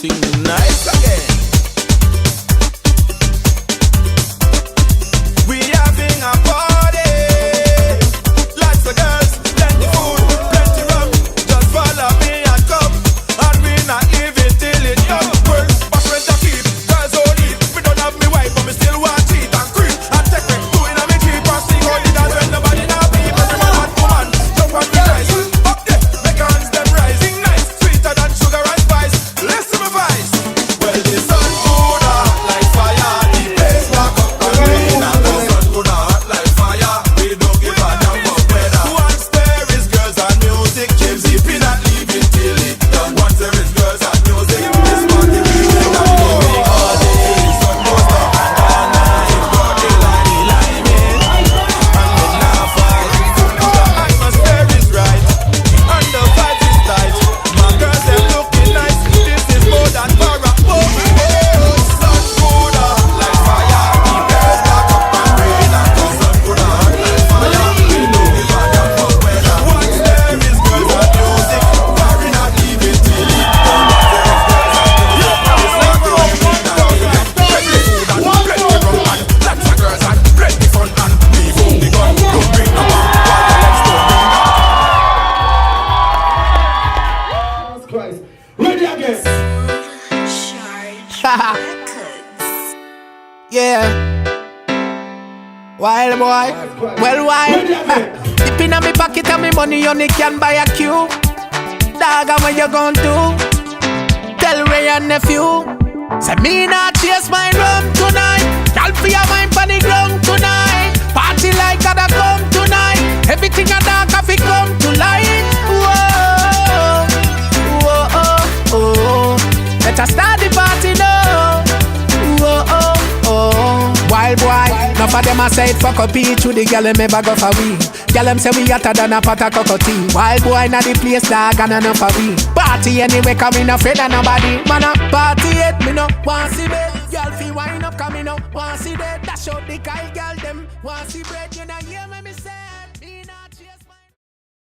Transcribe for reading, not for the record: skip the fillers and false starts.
everything nice again. We having a party, lots of girls, plenty food, plenty rum. Just follow me and come, and we not living till it done. Work, back rent a keep, girls don't need. Me don't have me wife, but me still want cheat and creep and take me. Doing a me keep and sing all the dance when nobody not peep. Every man and woman, jump and be nice. Up there, make your hands them rising nice, sweeter than sugar and spice. Listen my voice. Well, the sun good hot like fire, the place lock up and rain and the sun good hot like fire. We don't give a damn about weather. Once there is girls and music, James he be not leaving till it done. Once there is girls and music, this party we will not leaving all day. The sun goes up and all night, got the line in, and we now fight. The atmosphere is right, and the vibe is tight. My girls them looking nice, this is more than para. Oh, sun good hot like fire, the place lock up and rain and the sun good hot like fire. We don't give a damn about weather. Once there is girls and music, we not leaving till it done. Once there is girls and music, it's not going to be plenty food and plenty rum and lots of girls and plenty fun and leave home the gun. Don't bring no one while the legs don't ring down. Jesus Christ. Ready again. Yeah. Wild boy, well wild. Dip in me pocket and me money only can buy a cue. Dog, and what you gon' do? Tell Ray and nephew. Say me not chase my rum tonight. Y'all for your mind on the ground tonight. Party like gotta come tonight. Everything a dark coffee come to light. Whoa, whoa, oh, oh. Let us start the party now. Whoa, oh, oh. Wild boy, enough of them a say it fuck up each with the girl them ever go for we. Girl them say we hotter than a pot of cocoa. Wild boy na the place dog and enough of we. Party anyway, come in afraid of nobody. Man a party it, me no want see bed. Girl feel wine up, come in no want see that. Dash out the Kyle girl them want see bread. You know hear me say.